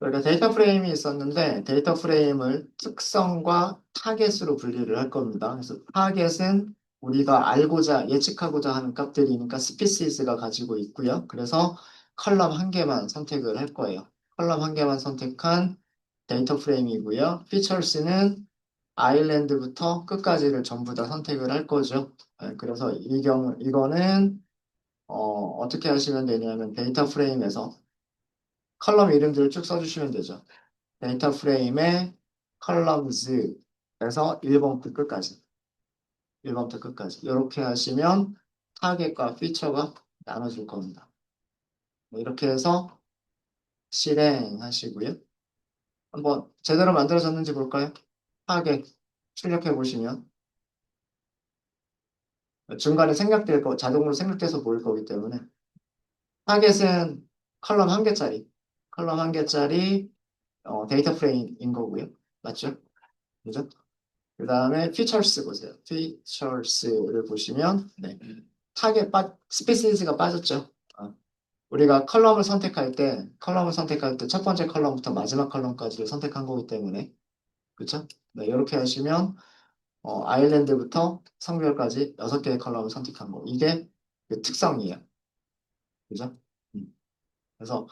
그러니까 데이터 프레임이 있었는데 데이터 프레임을 특성과 타겟으로 분리를 할 겁니다. 그래서 타겟은 우리가 알고자 예측하고자 하는 값들이니까 스피시스가 가지고 있고요. 그래서 컬럼 한 개만 선택을 할 거예요. 컬럼 한 개만 선택한 데이터 프레임이고요. 피처스는 아일랜드부터 끝까지를 전부 다 선택을 할 거죠. 그래서 이거는 어떻게 하시면 되냐면 데이터 프레임에서 컬럼 이름들을 쭉 써주시면 되죠. 데이터 프레임의 컬럼즈에서 1번부터 끝까지, 1번부터 끝까지. 이렇게 하시면 타겟과 피처가 나눠질 겁니다. 이렇게 해서 실행하시고요. 한번 제대로 만들어졌는지 볼까요? 타겟 출력해 보시면 중간에 생략될 거, 자동으로 생략돼서 보일 거기 때문에 타겟은 컬럼 한 개짜리, 컬럼 한 개짜리 데이터 프레임인 거고요. 맞죠? 그죠? 그 다음에 features보세요. features를 보시면 네. 스피시스가 빠졌죠. 우리가 컬럼을 선택할 때 첫 번째 컬럼부터 마지막 컬럼까지를 선택한 거기 때문에 그렇죠? 네, 이렇게 하시면 아일랜드부터 성별까지 6개의 컬럼을 선택한 거. 이게 그 특성이에요. 그죠? 음. 그래서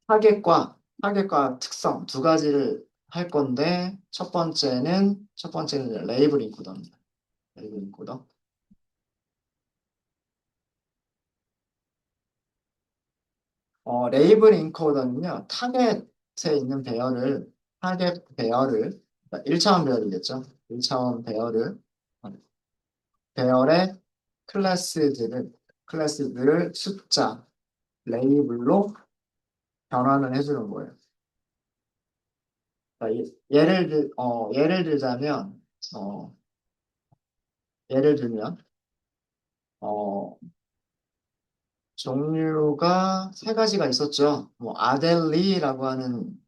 타겟과 특성 두 가지를 할 건데 첫 번째는 레이블 인코더입니다. 레이블 인코더. 레이블 인코더는요, 타겟에 있는 타겟 배열을, 1차원 배열이겠죠? 1차원 배열의 클래스들을 숫자, 레이블로 변환을 해주는 거예요. 그러니까 예를 들자면, 어, 예를 들면, 어, 종류가 세 가지가 있었죠. 뭐, 아델리라고 하는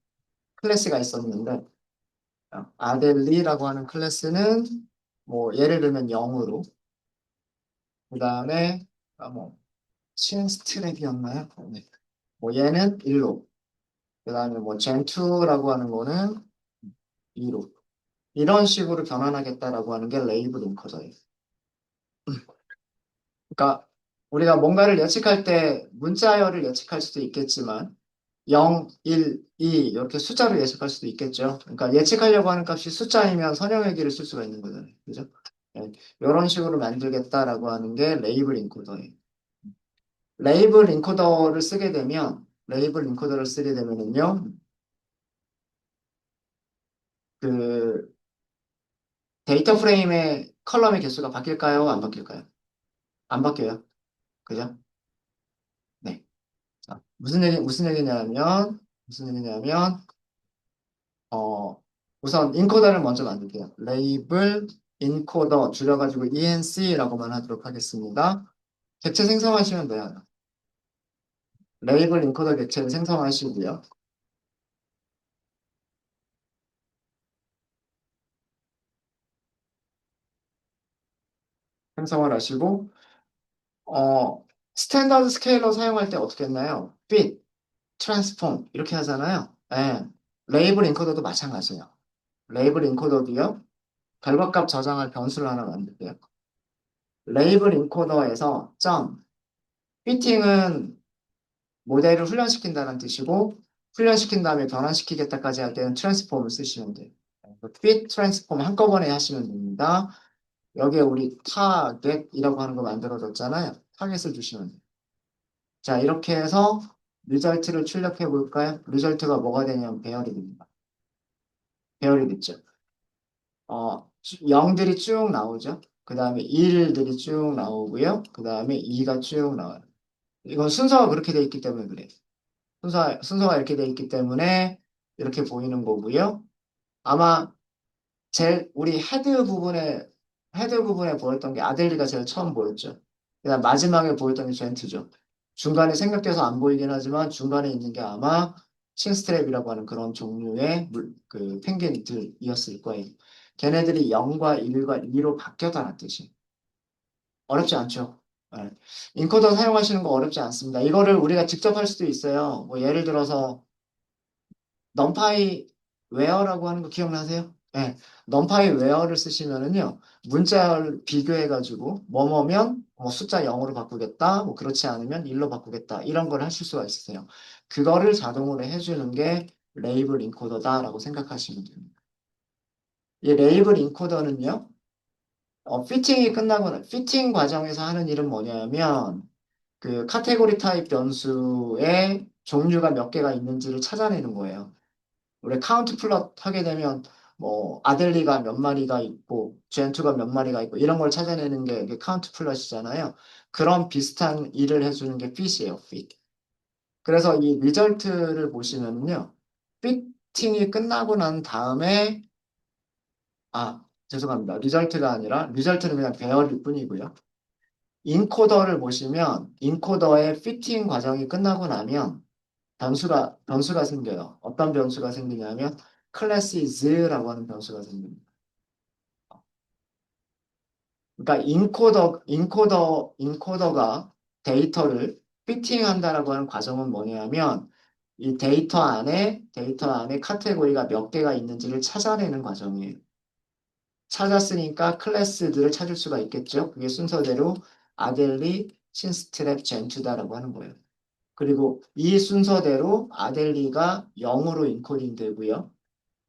클래스가 있었는데, 아델리라고 하는 클래스는 뭐 예를 들면 0으로 그 다음에 뭐 신스트랩이었나요? 네. 뭐 얘는 1로 그 다음에 뭐 젠2라고 하는 거는 2로 이런 식으로 변환하겠다라고 하는 게 레이블 인커저예요. 그러니까 우리가 뭔가를 예측할 때 문자열을 예측할 수도 있겠지만 0, 1, 2 이렇게 숫자로 예측할 수도 있겠죠. 그러니까 예측하려고 하는 값이 숫자이면 선형의 기를 쓸 수가 있는 거잖아요. 그죠? 네. 이런 식으로 만들겠다라고 하는 게 레이블 인코더예요. 레이블 인코더를 쓰게 되면은요, 그 데이터 프레임의 컬럼의 개수가 바뀔까요? 안 바뀔까요? 안 바뀌어요. 그죠? 네. 자, 무슨 얘기냐면, 우선 인코더를 먼저 만들게요. 레이블 인코더 줄여가지고 ENC라고만 하도록 하겠습니다. 객체 생성하시면 돼요. 레이블 인코더 객체를 생성하시고요. 생성을 하시고, 스탠다드 스케일러 사용할 때 어떻게 했나요? fit, transform 이렇게 하잖아요. 예. 레이블 인코더도 마찬가지예요. 레이블 인코더도요. 결과값 저장할 변수를 하나 만들게요. 레이블 인코더에서 fitting은 모델을 훈련시킨다는 뜻이고 훈련시킨 다음에 변환시키겠다까지 할 때는 transform을 쓰시면 돼요. fit, transform 한꺼번에 하시면 됩니다. 여기에 우리 타겟이라고 하는 거 만들어줬잖아요. 타겟을 주시면 돼요. 자, 이렇게 해서 리절트를 출력해 볼까요? 리절트가 뭐가 되냐면 배열이 됩니다. 배열이 됐죠. 0들이 쭉 나오죠. 그 다음에 1들이 쭉 나오고요. 그 다음에 2가 쭉 나와요. 이건 순서가 그렇게 돼 있기 때문에 그래. 순서가 이렇게 돼 있기 때문에 이렇게 보이는 거고요. 아마 우리 헤드 부분에 보였던 게 아델리가 제일 처음 보였죠. 그다음 마지막에 보였던 게 젠트죠. 중간에 생략돼서 안 보이긴 하지만 중간에 있는 게 아마 칭스트랩이라고 하는 그런 종류의 그 펭귄들이었을 거예요. 걔네들이 0과 1과 2로 바뀌었다는 뜻이. 어렵지 않죠. 네. 인코더 사용하시는 거 어렵지 않습니다. 이거를 우리가 직접 할 수도 있어요. 뭐 예를 들어서 넘파이 웨어라고 하는 거 기억나세요? 네. 넘파이 웨어를 쓰시면은요, 문자를 비교해가지고, 뭐뭐면 뭐 숫자 0으로 바꾸겠다, 뭐 그렇지 않으면 1로 바꾸겠다, 이런 걸 하실 수가 있으세요. 그거를 자동으로 해주는 게 레이블 인코더다라고 생각하시면 됩니다. 이 레이블 인코더는요, 피팅이 끝나거나, 피팅 과정에서 하는 일은 뭐냐면, 그 카테고리 타입 변수의 종류가 몇 개가 있는지를 찾아내는 거예요. 우리 카운트 플롯 하게 되면 뭐 아델리가 몇 마리가 있고 젠투가 몇 마리가 있고 이런 걸 찾아내는 게 이게 카운트 플롯이잖아요. 그런 비슷한 일을 해주는 게 fit이에요, fit. 그래서 이 리절트를 보시면은요, 피팅이 끝나고 난 다음에 죄송합니다. 리절트가 아니라 리절트는 그냥 배열일 뿐이고요. 인코더를 보시면 인코더의 피팅 과정이 끝나고 나면 변수가 생겨요. 어떤 변수가 생기냐면 클래스 is라고 하는 변수가 생깁니다. 그러니까 인코더가 데이터를 피팅한다라고 하는 과정은 뭐냐면 이 데이터 안에 카테고리가 몇 개가 있는지를 찾아내는 과정이에요. 찾았으니까 클래스들을 찾을 수가 있겠죠. 그게 순서대로 아델리, 신스트랩, 젠투다라고 하는 거예요. 그리고 이 순서대로 아델리가 0으로 인코딩 되고요.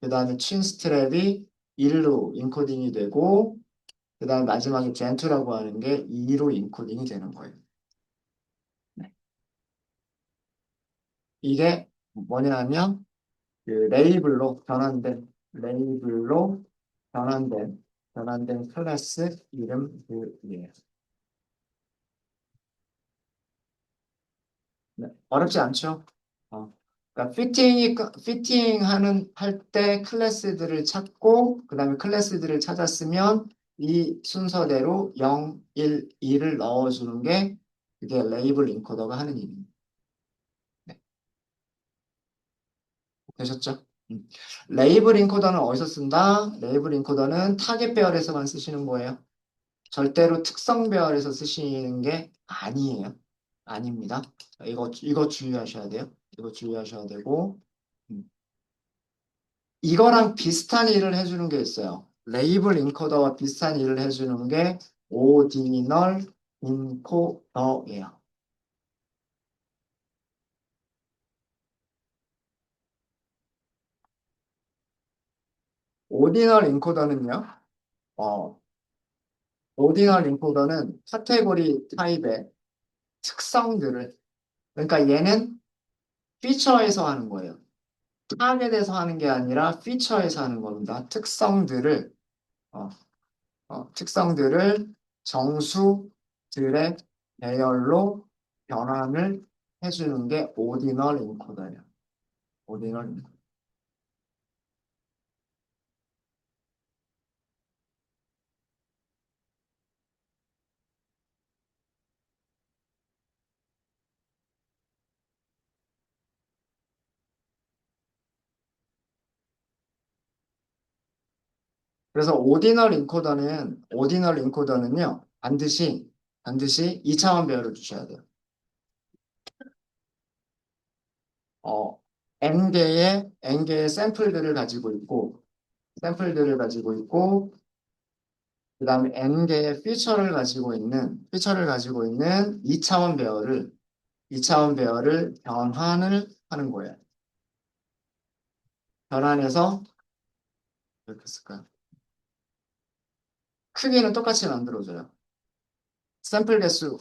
그 다음에 춘스트랩이 1로 인코딩이 되고, 그 다음에 마지막에 젠투라고 하는 게 2로 인코딩이 되는 거예요. 네. 이게 뭐냐면, 그 레이블로 변환된 클래스 이름들이에요. 네. 어렵지 않죠? 그러니까 할 때 클래스들을 찾고, 그 다음에 클래스들을 찾았으면 이 순서대로 0, 1, 2를 넣어주는 게 그게 레이블 인코더가 하는 일입니다. 네. 되셨죠? 레이블 인코더는 어디서 쓴다? 레이블 인코더는 타겟 배열에서만 쓰시는 거예요. 절대로 특성 배열에서 쓰시는 게 아니에요. 아닙니다. 자, 이거 주의하셔야 돼요. 이거 주의하셔야 되고, 음. 이거랑 비슷한 일을 해주는 게 있어요. 레이블 인코더와 비슷한 일을 해주는 게 오디널 인코더예요. 오디널 인코더는요, 어, 오디널 인코더는 카테고리 타입의 특성들을, 그러니까 얘는 피처에서 하는 거예요. 타겟에서 하는 게 아니라 피처에서 하는 겁니다. 어, 특성들을 정수들의 배열로 변환을 해주는 게 오디널 인코더예요. 오디널 인코더. 그래서 오디널 인코더는요, 반드시 2차원 배열을 주셔야 돼요. 어, N개의 샘플들을 가지고 있고, 그 다음에 N개의 피처를 가지고 있는 2차원 배열을 변환을 하는 거예요. 변환해서, 이렇게 쓸까요? 크기는 똑같이 만들어줘요. 샘플 개수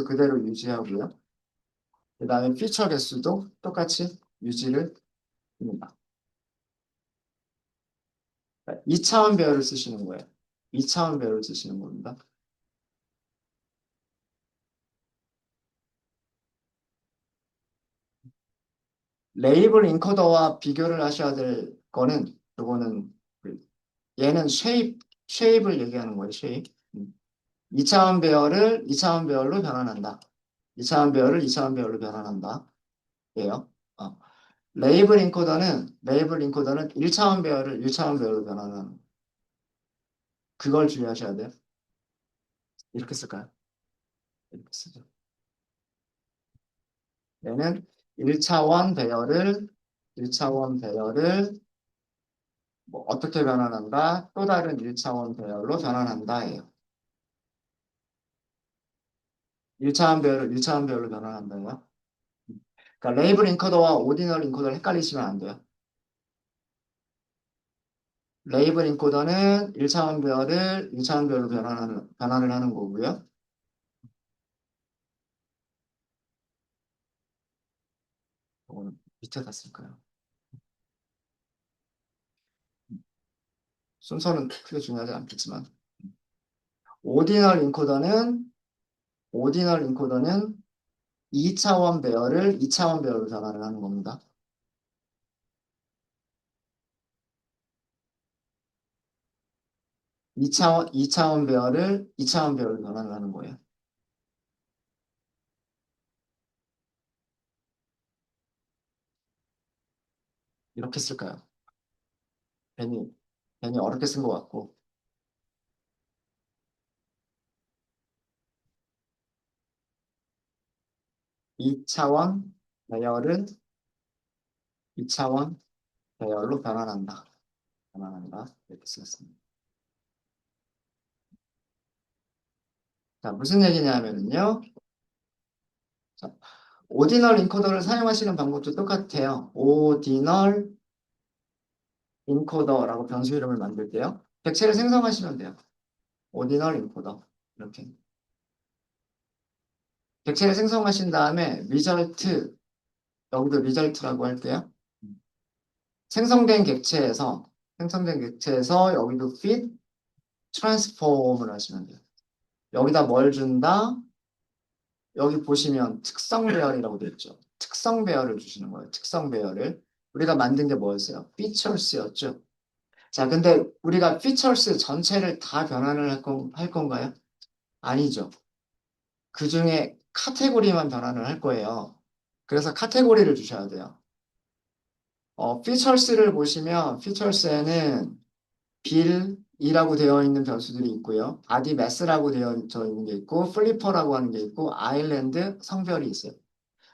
그대로 유지하고요. 그 다음에 피처 개수도 똑같이 유지를 합니다. 2차원 배열을 쓰시는 거예요. 2차원 배열을 쓰시는 겁니다. 레이블 인코더와 비교를 하셔야 될 거는, 요거는, 얘는 쉐입을 얘기하는 거예요, 쉐입. 2차원 배열로 변환한다. 2차원 배열로 변환한다. 예요. 어. 레이블 인코더는 1차원 배열로 변환하는, 그걸 주의하셔야 돼요. 이렇게 쓸까요? 이렇게 쓰죠. 얘는 1차원 배열을 1차원 배열을 뭐 어떻게 변환한다? 또 다른 1차원 배열로 변환한다예요. 1차원 배열로 변환한다요. 그러니까 레이블 인코더와 오디널 인코더를 헷갈리시면 안 돼요. 레이블 인코더는 1차원 배열을 1차원 배열로 변환을 하는 거고요. 밑에 갔을까요? 순서는 크게 중요하지 않겠지만. 오디널 인코더는 오디널 인코더는 2차원 배열을 2차원 배열로 변환을 하는 겁니다. 2차원 배열을 2차원 배열로 변환을 하는 거예요. 이렇게 쓸까요? 괜히, 괜히 어렵게 쓴 것 같고. 2차원 배열은 2차원 배열로 변환한다. 변환한다. 이렇게 쓰겠습니다. 자, 무슨 얘기냐면요. 자, 오디널 인코더를 사용하시는 방법도 똑같아요. 오디널 인코더라고 변수 이름을 만들게요. 객체를 생성하시면 돼요. 오디널 인코더. 이렇게. 객체를 생성하신 다음에 리절트, 여기도 리절트라고 할게요. 생성된 객체에서 여기도 fit, transform을 하시면 돼요. 여기다 뭘 준다? 여기 보시면 특성 배열이라고 되어 있죠. 특성 배열을 주시는 거예요. 특성 배열을. 우리가 만든 게 뭐였어요? features였죠. 자, 근데 우리가 features 전체를 다 변환을 할 건가요? 아니죠. 그 중에 카테고리만 변환을 할 거예요. 그래서 카테고리를 주셔야 돼요. features를 보시면 features에는 빌이라고 되어 있는 변수들이 있고요. 바디 매스라고 되어 있는 게 있고 플리퍼라고 하는 게 있고 아일랜드 성별이 있어요.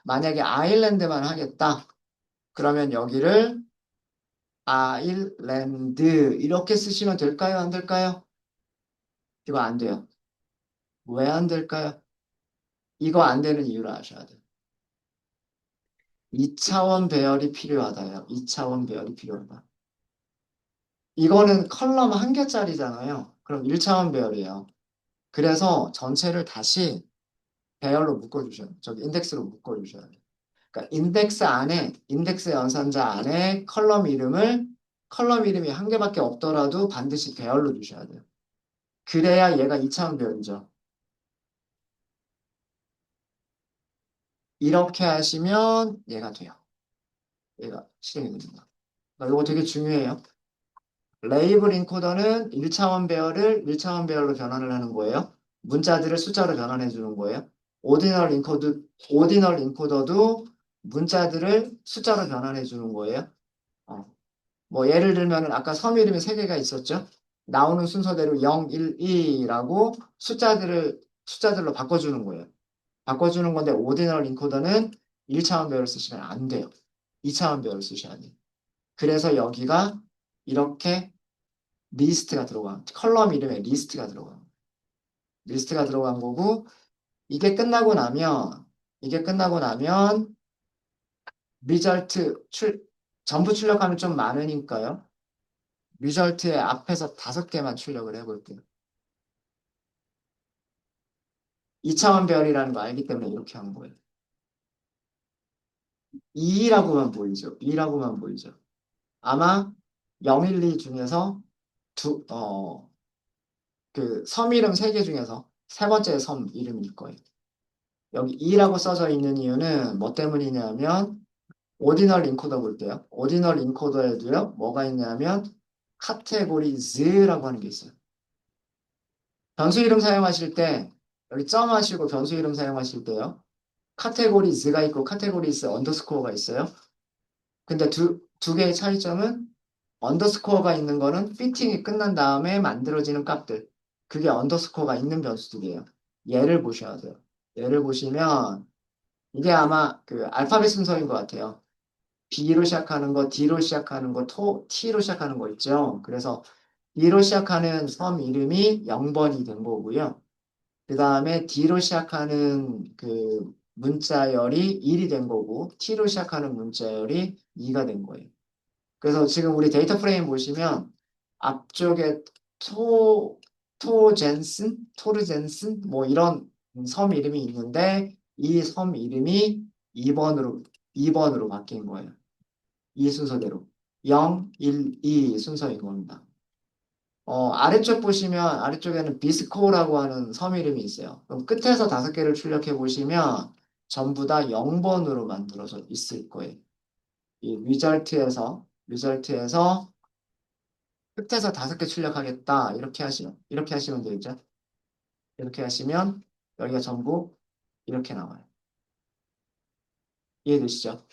만약에 아일랜드만 하겠다. 그러면 여기를 아일랜드 이렇게 쓰시면 될까요? 안 될까요? 이거 안 돼요. 왜 안 될까요? 이거 안 되는 이유를 아셔야 돼요. 2차원 배열이 필요하다요. 2차원 배열이 필요하다. 이거는 컬럼 한 개짜리잖아요. 그럼 1차원 배열이에요. 그래서 전체를 다시 배열로 묶어주셔야 돼요. 저기 인덱스로 묶어주셔야 돼요. 그러니까 인덱스 연산자 안에 컬럼 이름이 한 개밖에 없더라도 반드시 배열로 주셔야 돼요. 그래야 얘가 2차원 배열이죠. 이렇게 하시면 얘가 돼요. 얘가 실행이 됩니다. 그러니까 이거 되게 중요해요. 레이블 인코더는 1차원 배열을 1차원 배열로 변환을 하는 거예요. 문자들을 숫자로 변환해 주는 거예요. 오디널 인코더도 문자들을 숫자로 변환해 주는 거예요. 어. 뭐 예를 들면 아까 섬 이름이 세 개가 있었죠. 나오는 순서대로 0, 1, 2라고 숫자들로 바꿔주는 거예요. 바꿔주는 건데 오디널 인코더는 1차원 배열을 쓰시면 안 돼요. 2차원 배열을 쓰셔야 돼요. 그래서 여기가 이렇게 컬럼 이름에 리스트가 들어간 거고 이게 끝나고 나면 이게 끝나고 나면 리절트 전부 출력하면 좀 많으니까요. 리절트의 앞에서 5개만 출력을 해볼게요. 2차원 배열이라는 거 알기 때문에 이렇게 한 거예요. 2라고만 보이죠. 2라고만 보이죠. 아마 012 중에서 섬 이름 3개 중에서 세 번째 섬 이름일 거예요. 여기 2라고 써져 있는 이유는 뭐 때문이냐면 오디널 인코더 볼게요. 오디널 인코더에도요. 뭐가 있냐면 카테고리즈라고 하는 게 있어요. 변수 이름 사용하실 때 여기 점 하시고 변수 이름 사용하실 때요. 카테고리즈가 있고 카테고리즈 언더스코어가 있어요. 근데 두 개의 차이점은 언더스코어가 있는 거는 피팅이 끝난 다음에 만들어지는 값들. 그게 언더스코어가 있는 변수들이에요. 얘를 보셔야 돼요. 얘를 보시면 이게 아마 그 알파벳 순서인 것 같아요. B로 시작하는 거, D로 시작하는 거, T로 시작하는 거 있죠. 그래서 B로 시작하는 섬 이름이 0번이 된 거고요. 그 다음에 D로 시작하는 그 문자열이 1이 된 거고, T로 시작하는 문자열이 2가 된 거예요. 그래서 지금 우리 데이터 프레임 보시면 앞쪽에 토, 토르젠슨? 뭐 이런 섬 이름이 있는데 이 섬 이름이 2번으로 바뀐 거예요. 이 순서대로. 0, 1, 2 순서인 겁니다. 아래쪽 보시면 아래쪽에는 비스코라고 하는 섬 이름이 있어요. 그럼 끝에서 5개를 출력해 보시면 전부 다 0번으로 만들어져 있을 거예요. 이 리절트에서 끝에서 5개 출력하겠다. 이렇게 하시면 되죠. 이렇게 하시면 여기가 전부 이렇게 나와요. 이해되시죠?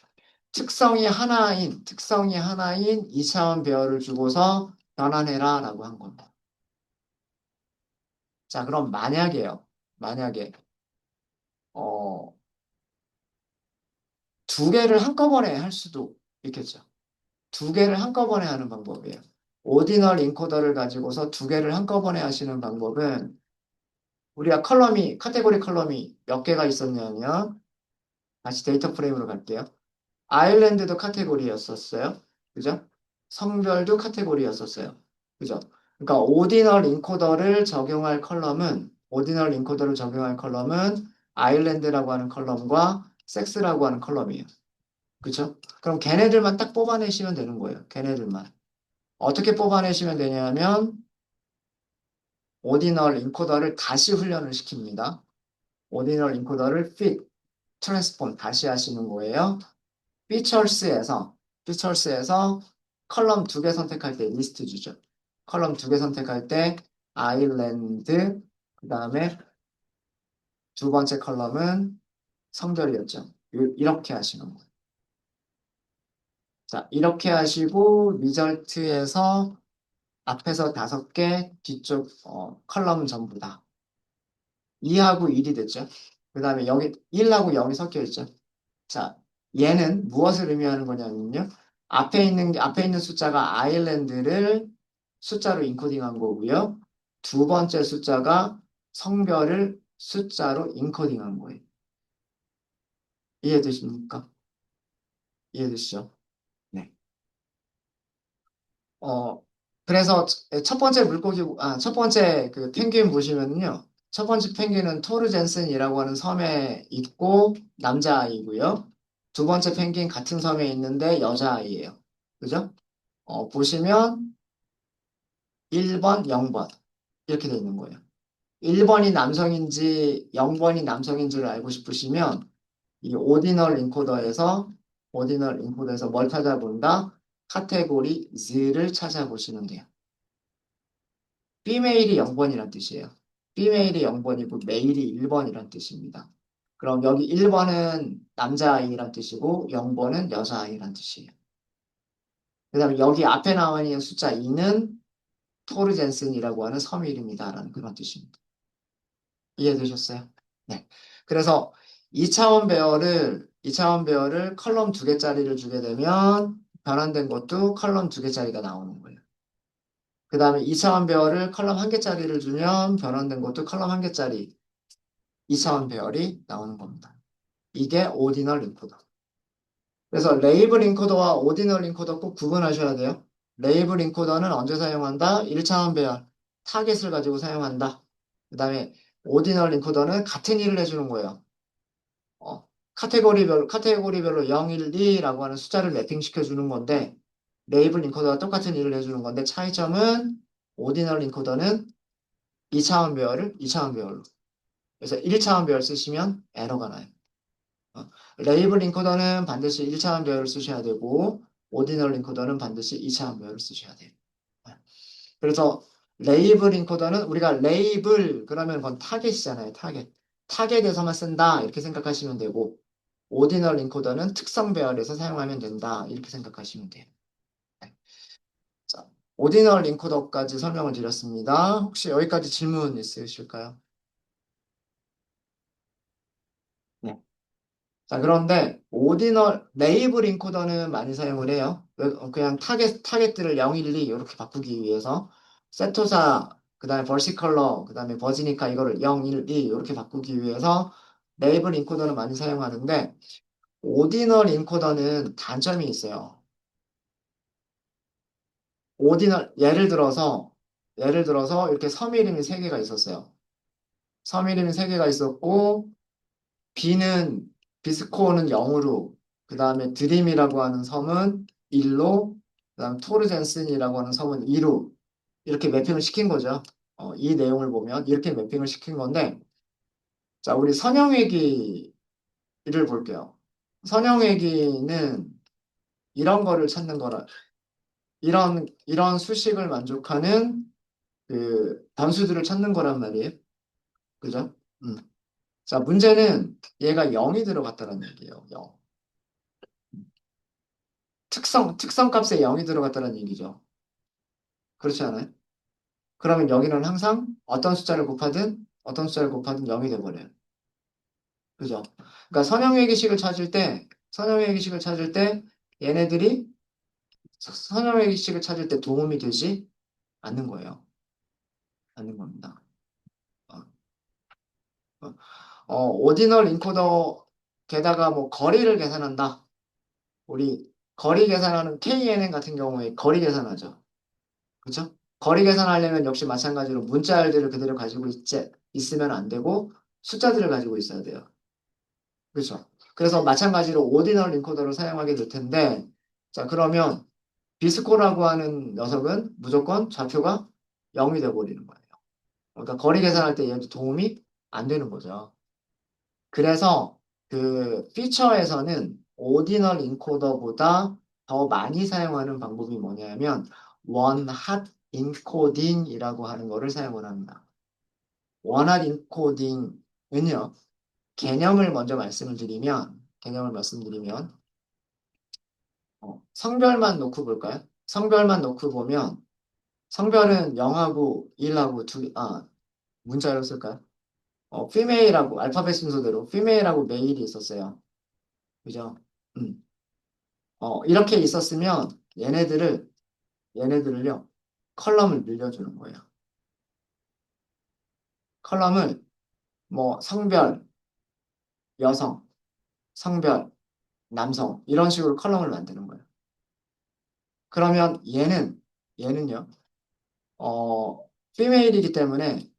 특성이 하나인 2차원 배열을 주고서 변환해라 라고 한 겁니다. 자, 그럼 만약에, 어, 2개를 한꺼번에 할 수도 있겠죠. 2개를 한꺼번에 하는 방법이에요. 오디널 인코더를 가지고서 2개를 한꺼번에 하시는 방법은 우리가 카테고리 컬럼이 몇 개가 있었냐면, 다시 데이터 프레임으로 갈게요. 아일랜드도 카테고리였었어요. 그죠? 성별도 카테고리였었어요. 그죠? 그러니까 오디널 인코더를 적용할 컬럼은 아일랜드라고 하는 컬럼과 섹스라고 하는 컬럼이에요. 그죠? 그럼 걔네들만 딱 뽑아내시면 되는 거예요. 걔네들만. 어떻게 뽑아내시면 되냐면 오디널 인코더를 다시 훈련을 시킵니다. 오디널 인코더를 fit, transform 다시 하시는 거예요. 피처스에서 컬럼 2개 선택할 때 리스트 주죠. 컬럼 2개 선택할 때 아일랜드 그 다음에 2번째 컬럼은 성별이었죠. 이렇게 하시는 거예요. 자, 이렇게 하시고 리절트에서 앞에서 5개, 뒤쪽 컬럼은 전부 다 2하고 1이 됐죠. 그 다음에 여기 1하고 0이 섞여 있죠. 자, 얘는 무엇을 의미하는 거냐면요. 앞에 있는 숫자가 아일랜드를 숫자로 인코딩한 거고요. 2번째 숫자가 성별을 숫자로 인코딩한 거예요. 이해되십니까? 이해되시죠? 네. 어, 그래서 첫 번째 그 펭귄 보시면요. 첫 번째 펭귄은 토르 젠슨이라고 하는 섬에 있고 남자아이고요. 2번째 펭귄 같은 섬에 있는데 여자아이예요. 그죠? 보시면 1번, 0번 이렇게 돼 있는 거예요. 1번이 남성인지 0번이 남성인지를 알고 싶으시면 이 오디널 인코더에서 뭘 찾아본다? 카테고리 Z를 찾아보시면 돼요. B메일이 0번이란 뜻이에요. B메일이 0번이고 메일이 1번이란 뜻입니다. 그럼 여기 1번은 남자아이란 뜻이고 0번은 여자아이란 뜻이에요. 그 다음에 여기 앞에 나와 있는 숫자 2는 토르젠슨이라고 하는 섬 이름이다라는 그런 뜻입니다. 이해되셨어요? 네. 그래서 2차원 배열을 컬럼 2개짜리를 주게 되면 변환된 것도 컬럼 2개짜리가 나오는 거예요. 그 다음에 2차원 배열을 컬럼 1개짜리를 주면 변환된 것도 컬럼 1개짜리 2차원 배열이 나오는 겁니다. 이게 오디널 인코더. 그래서 레이블 인코더와 오디널 인코더 꼭 구분하셔야 돼요. 레이블 인코더는 언제 사용한다? 1차원 배열, 타겟을 가지고 사용한다. 그 다음에 오디널 인코더는 같은 일을 해주는 거예요. 카테고리별로 0, 1, 2라고 하는 숫자를 매핑시켜 주는 건데, 레이블 인코더와 똑같은 일을 해주는 건데, 차이점은 오디널 인코더는 2차원 배열로. 그래서 1차원 배열 쓰시면 에러가 나요. 어, 레이블 인코더는 반드시 1차원 배열을 쓰셔야 되고, 오디널 인코더는 반드시 2차원 배열을 쓰셔야 돼요. 어, 그래서 레이블 인코더는 우리가 레이블 그러면 그건 타겟이잖아요. 타겟. 타겟에서만 쓴다 이렇게 생각하시면 되고 오디널 인코더는 특성 배열에서 사용하면 된다 이렇게 생각하시면 돼요. 네. 자, 오디널 인코더까지 설명을 드렸습니다. 혹시 여기까지 질문 있으실까요? 네. 자, 그런데 오디널 레이블 인코더는 많이 사용을 해요. 그냥 타겟들을 0, 1, 2 이렇게 바꾸기 위해서 세토사, 그다음에 벌시컬러, 그다음에 버지니카 이거를 0, 1, 2 이렇게 바꾸기 위해서 레이블 인코더는 많이 사용하는데 오디널 인코더는 단점이 있어요. 오디널 예를 들어서 이렇게 섬 이름이 세 개가 있었어요. 섬 이름이 세 개가 있었고 B는 비스코는 0으로, 그 다음에 드림이라고 하는 섬은 1로, 그 다음 토르젠슨이라고 하는 섬은 2로 이렇게 매핑을 시킨 거죠. 이 내용을 보면 이렇게 매핑을 시킨 건데, 자, 우리 선형회귀를 볼게요. 선형회귀는 이런 거를 찾는 거라, 이런 수식을 만족하는 그 단수들을 찾는 거란 말이에요. 그죠? 음. 자, 문제는 얘가 0이 들어갔다는 얘기예요. 0. 특성값에 0이 들어갔다는 얘기죠. 그렇지 않아요? 그러면 여기는 항상 어떤 숫자를 곱하든 0이 돼버려요. 그죠? 그러니까 선형회계식을 찾을 때 얘네들이 선형회계식을 찾을 때 도움이 되지 않는 거예요. 않는 겁니다. 어, 오디널 인코더 게다가 뭐 거리를 계산한다. 우리 거리 계산하는 KNN 같은 경우에 거리 계산하죠. 그렇죠? 거리 계산하려면 역시 마찬가지로 문자열들을 그대로 가지고 있으면 안 되고 숫자들을 가지고 있어야 돼요. 그렇죠? 그래서 마찬가지로 오디널 인코더를 사용하게 될 텐데 자 그러면 비스코라고 하는 녀석은 무조건 좌표가 0이 돼버리는 거예요. 그러니까 거리 계산할 때 얘도 도움이 안 되는 거죠. 그래서 그 피처에서는 오디널 인코더보다 더 많이 사용하는 방법이 뭐냐면 원핫 인코딩이라고 하는 거를 사용을 합니다. 원핫 인코딩은요. 개념을 말씀드리면 성별만 놓고 볼까요? 성별만 놓고 보면 성별은 0하고 1하고 문자로 쓸까요? 피메일하고 알파벳 순서대로 피메일하고 메일이 있었어요. 그죠? 음. 이렇게 있었으면 얘네들을요, 컬럼을 늘려주는 거예요. 컬럼을 뭐 성별, 여성, 성별, 남성 이런 식으로 컬럼을 만드는 거예요. 그러면 얘는요, 어, 피메일이기 때문에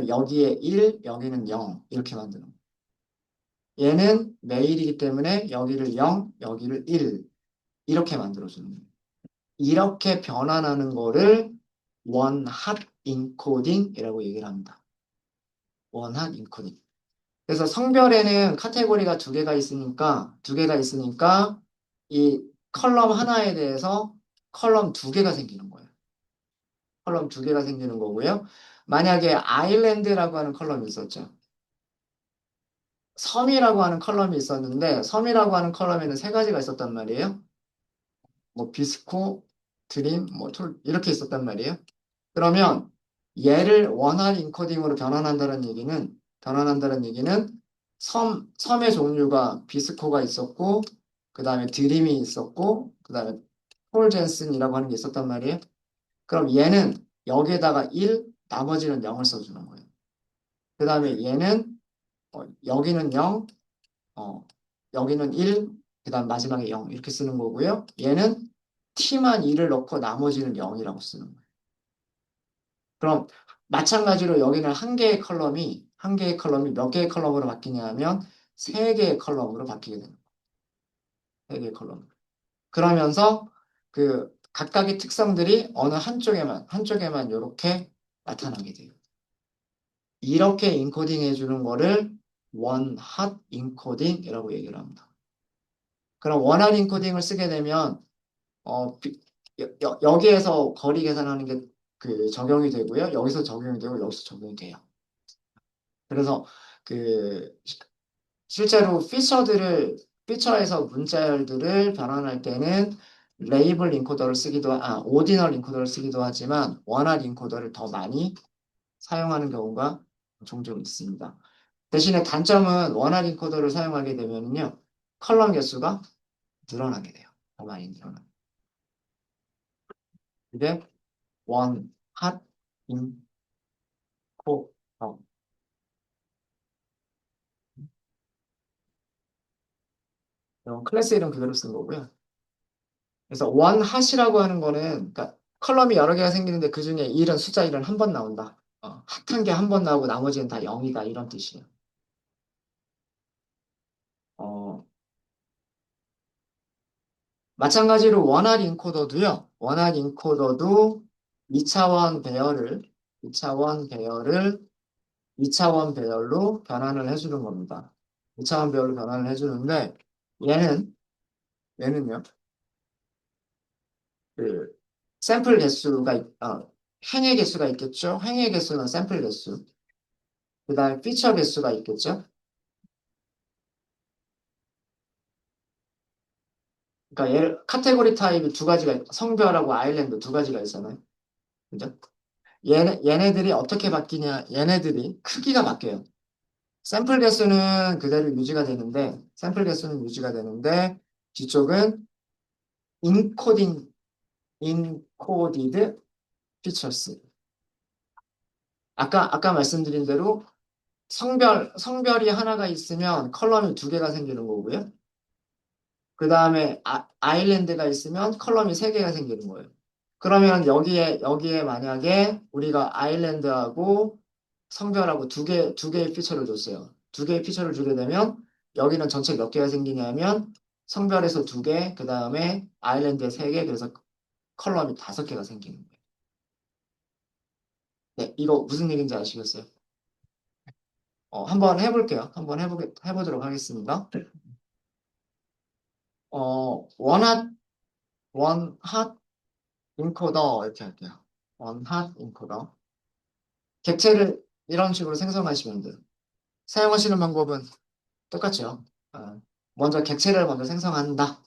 여기에 1, 여기는 0 이렇게 만드는 거예요. 얘는 메일이기 때문에 여기를 0, 여기를 1 이렇게 만들어주는 거예요. 이렇게 변환하는 거를 원핫 인코딩이라고 얘기를 합니다. 원핫 인코딩. 그래서 성별에는 카테고리가 두 개가 있으니까 이 컬럼 하나에 대해서 컬럼 두 개가 생기는 거예요. 컬럼 두 개가 생기는 거고요. 만약에 아일랜드라고 하는 컬럼이 있었죠. 섬이라고 하는 컬럼이 있었는데 섬이라고 하는 컬럼에는 세 가지가 있었단 말이에요. 뭐 비스코, 드림, 뭐 이렇게 있었단 말이에요. 그러면 얘를 원활 인코딩으로 변환한다는 얘기는 섬의 종류가 비스코가 있었고, 그 다음에 드림이 있었고, 그 다음에 폴 젠슨이라고 하는 게 있었단 말이에요. 그럼 얘는 여기에다가 1, 나머지는 0을 써주는 거예요. 그 다음에 얘는 여기는 0, 어, 여기는 1, 그 다음 마지막에 0 이렇게 쓰는 거고요. 얘는 T만 2를 넣고 나머지는 0이라고 쓰는 거예요. 그럼 마찬가지로 여기는 한 개의 컬럼이 몇 개의 컬럼으로 바뀌냐 하면 세 개의 컬럼으로 바뀌게 됩니다. 세 개의 컬럼. 그러면서 그 각각의 특성들이 어느 한쪽에만 이렇게 나타나게 돼요. 이렇게 인코딩 해주는 거를 원핫 인코딩이라고 얘기를 합니다. 그럼 원핫 인코딩을 쓰게 되면 여기에서 거리 계산하는 게 그 적용이 되고요. 여기서 적용이 되고 여기서 적용이 돼요. 그래서 그 실제로 피처에서 문자열들을 변환할 때는 오디널 인코더를 쓰기도 하지만 원활 인코더를 더 많이 사용하는 경우가 종종 있습니다. 대신에 단점은 원활 인코더를 사용하게 되면요. 컬럼 개수가 늘어나게 돼요. 더 많이 늘어나. 이게 원, 핫, 인코, 더. 이런 클래스 이름 그대로 쓴 거고요. 그래서 원 핫이라고 하는 거는 그러니까 컬럼이 여러 개가 생기는데 그 중에 1은 숫자 1은 한 번 나온다. 핫한 게 한 번 나오고 나머지는 다 0이다 이런 뜻이에요. 어, 마찬가지로 원활 인코더도요. 원활 인코더도 2차원 배열을 2차원 배열을 2차원 배열로 변환을 해주는 겁니다. 2차원 배열로 변환을 해주는데 얘는 얘는요. 그 샘플 개수가 행의 개수가 있겠죠. 행의 개수는 샘플 개수. 그다음에 피처 개수가 있겠죠. 그러니까 카테고리 타입이 두 가지가 성별하고 아일랜드 두 가지가 있잖아요. 그죠? 얘네들이 어떻게 바뀌냐? 얘네들이 크기가 바뀌어요. 샘플 개수는 유지가 되는데 뒤쪽은 인코딩 인코디드 피처스. 아까 말씀드린 대로 성별이 하나가 있으면 컬럼이 두 개가 생기는 거고요. 그 다음에 아일랜드가 있으면 컬럼이 세 개가 생기는 거예요. 그러면 여기에 만약에 우리가 아일랜드하고 성별하고 두 개의 피처를 줬어요. 두 개의 피처를 주게 되면 여기는 전체 몇 개가 생기냐면 성별에서 두 개, 그 다음에 아일랜드에 세 개, 그래서 컬럼이 다섯 개가 생기는 거예요. 네, 이거 무슨 얘기인지 아시겠어요? 한번 해볼게요. 해보도록 하겠습니다. 원핫, 원핫 인코더 이렇게 할게요. 원핫 인코더. 객체를 이런 식으로 생성하시면 돼요. 사용하시는 방법은 똑같죠. 먼저 객체를 먼저 생성한다.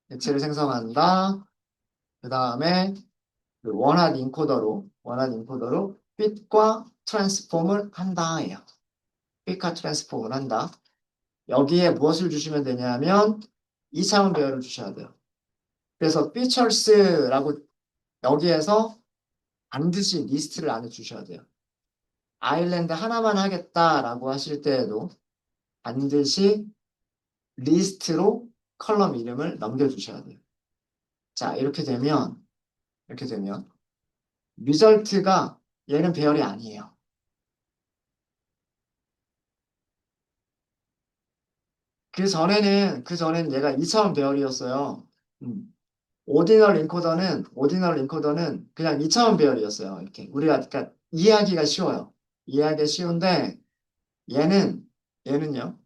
객체를 생성한다. 그 다음에 그 원한 인코더로 핏과 트랜스폼을 한다예요. 핏과 트랜스폼을 한다. 여기에 무엇을 주시면 되냐면 2차원 배열을 주셔야 돼요. 그래서 features라고 여기에서 반드시 리스트를 안에 주셔야 돼요. 아일랜드 하나만 하겠다라고 하실 때에도 반드시 리스트로 컬럼 이름을 넘겨주셔야 돼요. 자, 이렇게 되면, 리절트가 얘는 배열이 아니에요. 그 전에는 얘가 2차원 배열이었어요. 음. 오디널 링코더는 그냥 2차원 배열이었어요. 이렇게. 그러니까 이해하기가 쉬워요. 이해하기가 쉬운데, 얘는, 얘는요,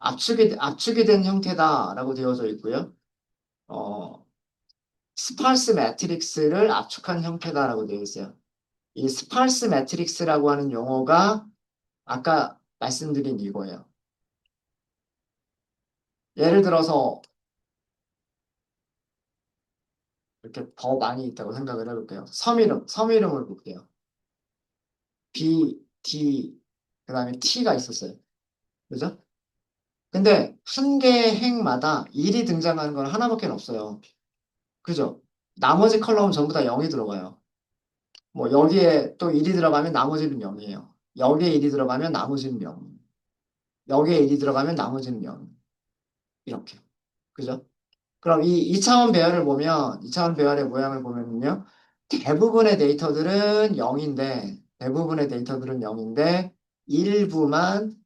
압축이 된 형태다라고 되어져 있고요. 어, 스파르스 매트릭스를 압축한 형태다라고 되어 있어요. 이 스파르스 매트릭스라고 하는 용어가 아까 말씀드린 이거예요. 예를 들어서 이렇게 더 많이 있다고 생각을 해볼게요. 섬 이름을 볼게요. B, D, 그 다음에 T가 있었어요. 그죠? 근데 한 개의 행마다 1이 등장하는 건 하나밖에 없어요. 그죠? 나머지 컬럼은 전부 다 0이 들어가요. 뭐 여기에 또 1이 들어가면 나머지는 0이에요. 여기에 1이 들어가면 나머지는 0. 여기에 1이 들어가면 나머지는 0. 이렇게. 그죠? 그럼 이 2차원 배열의 모양을 보면요. 대부분의 데이터들은 0인데,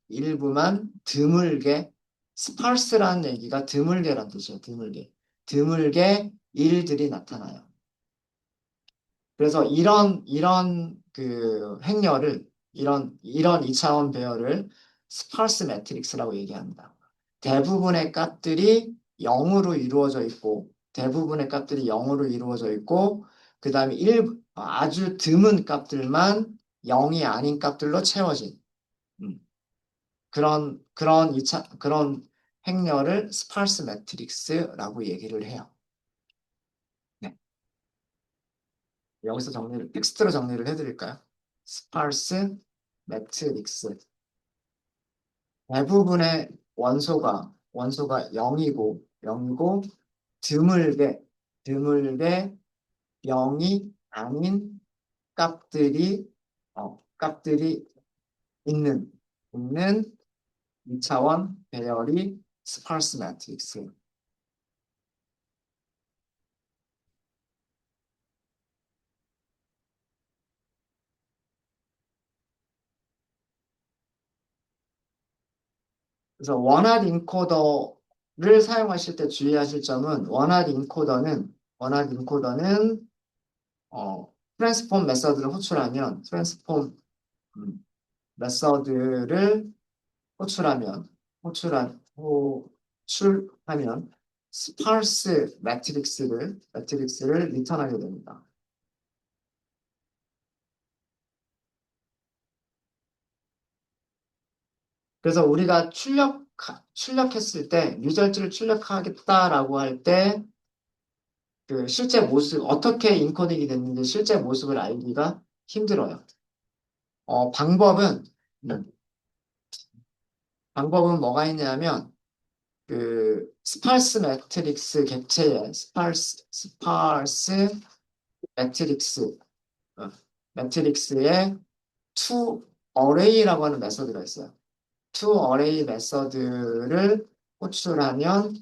일부만 드물게, 스파르스라는 얘기가 드물게란 뜻이에요. 드물게. 드물게 일들이 나타나요. 그래서 이런 그 행렬을, 이런 2차원 배열을 스파르스 매트릭스라고 얘기합니다. 대부분의 값들이 0으로 이루어져 있고, 그 다음에 아주 드문 값들만 0이 아닌 값들로 채워진, 음, 그런 행렬을 스파르스 매트릭스라고 얘기를 해요. 네. 여기서 텍스트로 정리를 해드릴까요? 스파르스 매트릭스. 대부분의 원소가 0이고 드물게 드물게 0이 아닌 값들이 값들이 있는 있는 2차원 배열이 스파르스 매트릭스. 그래서 원활 인코더를 사용하실 때 주의하실 점은 원활 인코더는 트랜스폼 메서드를 호출하면 트랜스폼 메서드를 호출하면 호출하면 스파르스 매트릭스를 리턴하게 됩니다. 그래서 우리가 출력했을 때 리절트를 출력하겠다라고 할 때 그 실제 모습 어떻게 인코딩이 됐는지 실제 모습을 알기가 힘들어요. 어, 음, 방법은 뭐가 있냐면 그 스파르스 매트릭스 객체의 스파르스 매트릭스 어, 매트릭스의 to array라고 하는 메서드가 있어요. to array 메서드를 호출하면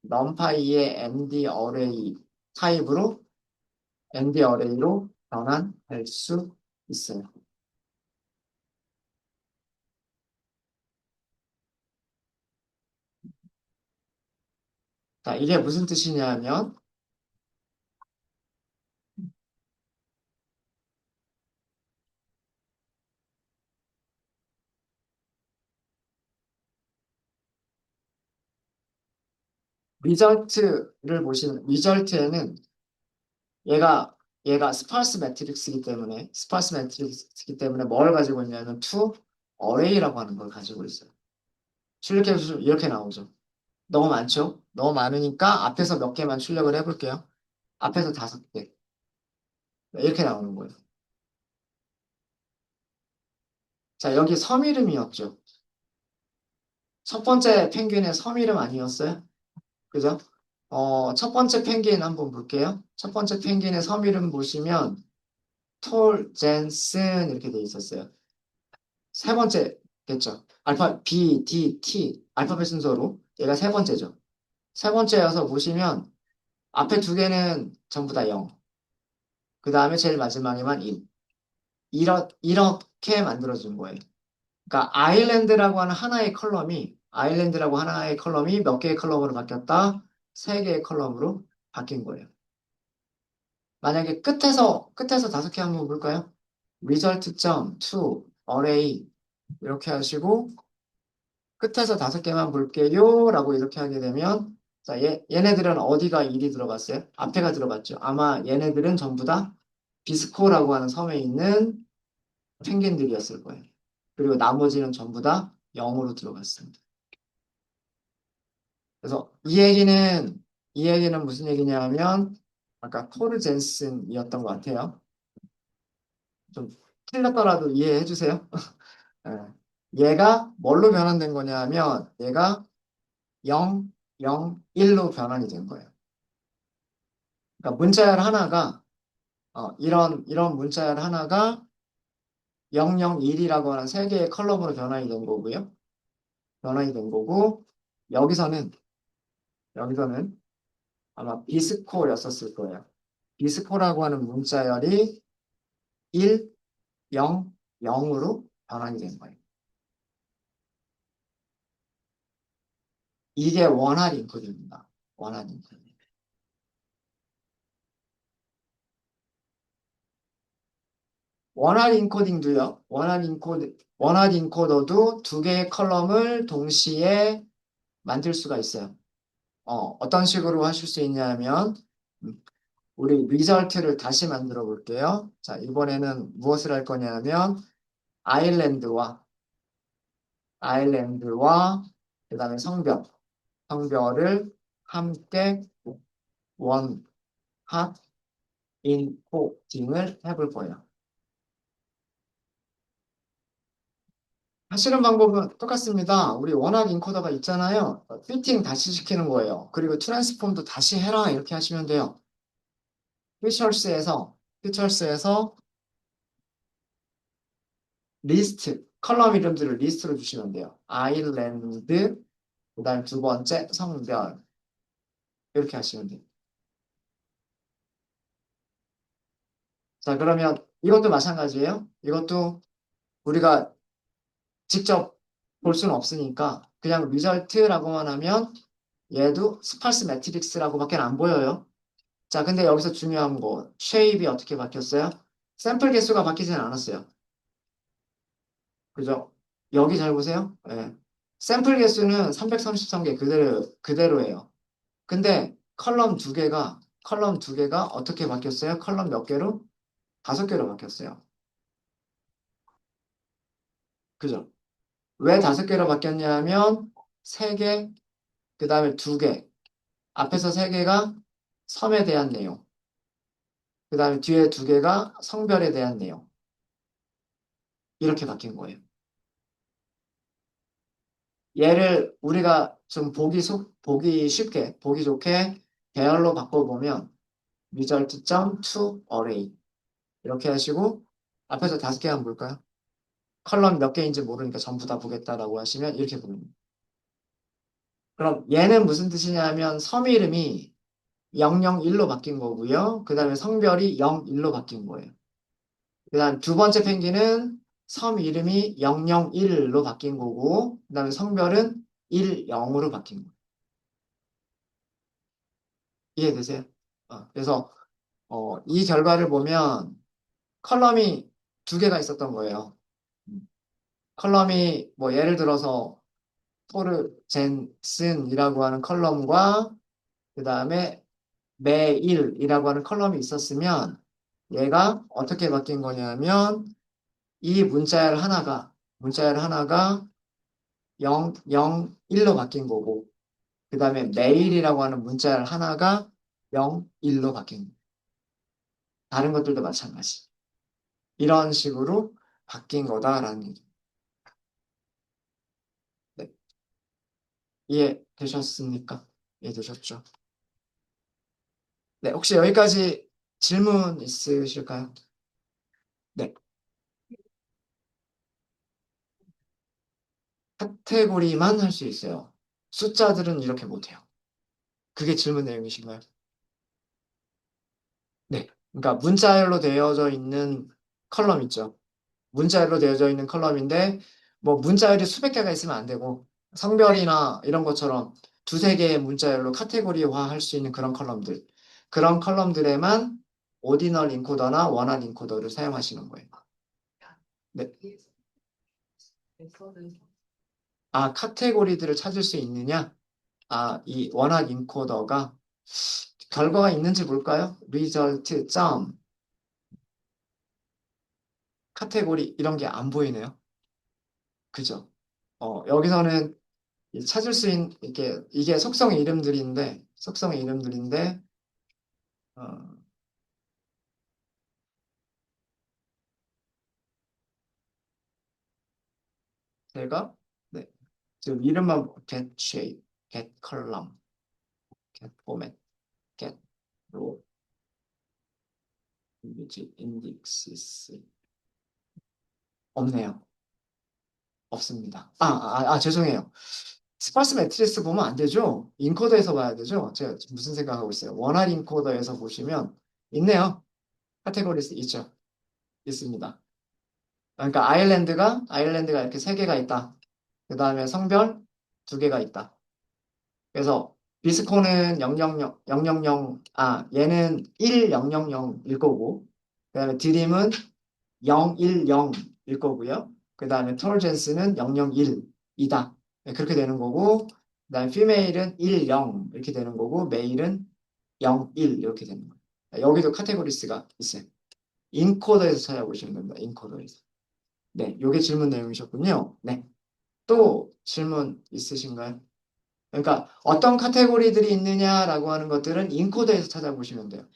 numpy의 md array 타입으로 md array로 변환할 수 있어요. 자, 이게 무슨 뜻이냐면 리절트에는 얘가 얘가 스파르스 매트릭스이기 때문에 뭘 가지고 있냐면 to array라고 하는 걸 가지고 있어요. 출력해서 이렇게 나오죠. 너무 많죠? 너무 많으니까 앞에서 몇 개만 출력을 해볼게요. 앞에서 5개. 이렇게 나오는 거예요. 자, 여기 섬 이름이었죠. 첫 번째 펭귄의 섬 이름 아니었어요? 그죠? 첫 번째 펭귄 한번 볼게요. 첫 번째 펭귄의 섬 이름 보시면 톨, 젠슨 이렇게 돼 있었어요. 세 번째겠죠. 알파 B, D, T 알파벳 순서로 얘가 세 번째죠. 세 번째여서 보시면 앞에 두 개는 전부 다 0. 그 다음에 제일 마지막에만 1. 이렇게 만들어준 거예요. 그러니까 아일랜드라고 하나의 컬럼이 몇 개의 컬럼으로 바뀌었다? 세 개의 컬럼으로 바뀐 거예요. 만약에 끝에서 5개 한번 볼까요? result.to array 이렇게 하시고 끝에서 5개만 볼게요 라고 이렇게 하게 되면 자, 얘네들은 어디가 1이 들어갔어요? 앞에가 들어갔죠. 아마 얘네들은 전부 다 비스코라고 하는 섬에 있는 펭귄들이었을 거예요. 그리고 나머지는 전부 다 0으로 들어갔습니다. 그래서 이 얘기는 무슨 얘기냐면 아까 토르 젠슨이었던 것 같아요. 좀 틀렸더라도 이해해 주세요. 예. 얘가 뭘로 변환된 거냐면 얘가 0, 0, 1로 변환이 된 거예요. 그러니까 문자열 하나가 이런 문자열 하나가 0, 0, 1이라고 하는 세 개의 컬럼으로 변환이 된 거고요. 변환이 된 거고 여기서는 아마 비스코였었을 거예요. 비스코라고 하는 문자열이 1, 0, 0으로 변환이 된 거예요. 이게 원활 인코딩입니다. 원활 인코딩. 원활 인코더도 두 개의 컬럼을 동시에 만들 수가 있어요. 어떤 식으로 하실 수 있냐면, 음, 우리 리절트를 다시 만들어 볼게요. 자, 이번에는 무엇을 할 거냐면, 아일랜드와, 아일랜드와, 그 다음에 성별을 함께 원, 핫, 인코딩을 해볼 거예요. 하시는 방법은 똑같습니다. 우리 원활 인코더가 있잖아요. 피팅 다시 시키는 거예요. 그리고 트랜스폼도 다시 해라. 이렇게 하시면 돼요. 피처스에서 리스트, 컬럼 이름들을 리스트로 주시면 돼요. 아일랜드, 그 다음 두 번째 성별. 이렇게 하시면 돼요. 자, 그러면 이것도 마찬가지예요. 이것도 우리가 직접 볼 수는 없으니까 그냥 리절트라고만 하면 얘도 스팔스 매트릭스라고밖에 안 보여요. 자, 근데 여기서 중요한 거, 쉐입이 어떻게 바뀌었어요? 샘플 개수가 바뀌진 않았어요. 그죠? 여기 잘 보세요. 예. 샘플 개수는 333개 그대로예요. 근데 컬럼 두 개가 어떻게 바뀌었어요? 컬럼 몇 개로? 5개로 바뀌었어요. 그죠? 왜 5개로 바뀌었냐면 3개, 그 다음에 2개. 앞에서 3개가 섬에 대한 내용. 그 다음에 뒤에 2개가 성별에 대한 내용. 이렇게 바뀐 거예요. 얘를 우리가 좀 보기 쉽게, 보기 좋게 계열로 바꿔보면 result.to array 이렇게 하시고 앞에서 5개 한번 볼까요? 컬럼 몇 개인지 모르니까 전부 다 보겠다라고 하시면 이렇게 보입니다. 그럼 얘는 무슨 뜻이냐면 섬 이름이 001로 바뀐 거고요. 그 다음에 성별이 01로 바뀐 거예요. 그 다음 두 번째 펭귄은 섬 이름이 001로 바뀐 거고 그 다음에 성별은 10으로 바뀐 거예요. 이해되세요? 그래서 이 결과를 보면 컬럼이 2개가 있었던 거예요. 음. 컬럼이 뭐 예를 들어서 토르 젠슨이라고 하는 컬럼과 그 다음에 매일이라고 하는 컬럼이 있었으면 얘가 어떻게 바뀐 거냐면 이 문자열 하나가 0, 0, 1로 바뀐 거고 그 다음에 매일이라고 하는 문자열 하나가 0, 1로 바뀐 거예요. 다른 것들도 마찬가지. 이런 식으로 바뀐 거다라는 얘기. 네. 이해되셨습니까? 이해되셨죠? 네, 혹시 여기까지 질문 있으실까요? 네. 카테고리만 할 수 있어요. 숫자들은 이렇게 못해요. 그게 질문 내용이신가요? 네. 그러니까 문자열로 되어져 있는 컬럼 있죠. 문자열로 되어져 있는 컬럼인데 뭐 문자열이 수백 개가 있으면 안 되고 성별이나 이런 것처럼 두세 개의 문자열로 카테고리화 할 수 있는 그런 컬럼들에만 오디널 인코더나 원활 인코더를 사용하시는 거예요. 네. 카테고리들을 찾을 수 있느냐? 이 원활 인코더가 결과가 있는지 볼까요? result 점 카테고리 이런 게 안 보이네요. 그죠? 여기서는 찾을 수 있는 이게 속성의 이름들인데 어, 제가 네, 지금 이름만 get shape, get column, get format, get row, image, indexes 없네요. 없습니다. 죄송해요. 스파스 매트리스 보면 안 되죠? 인코더에서 봐야 되죠? 제가 지금 무슨 생각하고 있어요? 원활 인코더에서 보시면 있네요. 카테고리스 있죠? 있습니다. 그러니까 아일랜드가 이렇게 3개가 있다. 그 다음에 성별 2개가 있다. 그래서 비스코는 000, 얘는 1000일 거고, 그 다음에 드림은 010일 거고요. 그 다음에 톨젠스는 001이다. 그렇게 되는 거고, 그 다음에 피메일은 10 이렇게 되는 거고, 메일은 01 이렇게 되는 거예요. 여기도 카테고리스가 있어요. 인코더에서 찾아보시면 됩니다. 인코더에서. 네, 요게 질문 내용이셨군요. 네. 또 질문 있으신가요? 그러니까 어떤 카테고리들이 있느냐라고 하는 것들은 인코더에서 찾아보시면 돼요.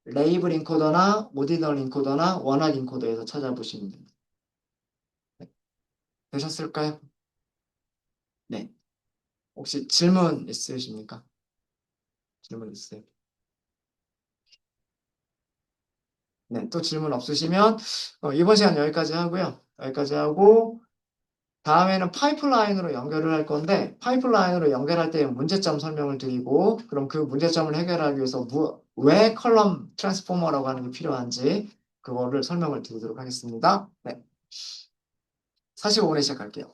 레이블 인코더나 오디널 인코더나 원활 인코더에서 찾아보시면 됩니다. 되셨을까요? 네. 혹시 질문 있으십니까? 질문 있으세요? 네. 또 질문 없으시면 이번 시간 여기까지 하고요. 여기까지 하고 다음에는 파이프라인으로 연결을 할 건데 파이프라인으로 연결할 때 문제점 설명을 드리고 그럼 그 문제점을 해결하기 위해서 왜 컬럼 트랜스포머라고 하는 게 필요한지 그거를 설명을 드리도록 하겠습니다. 네. 45분에 시작할게요.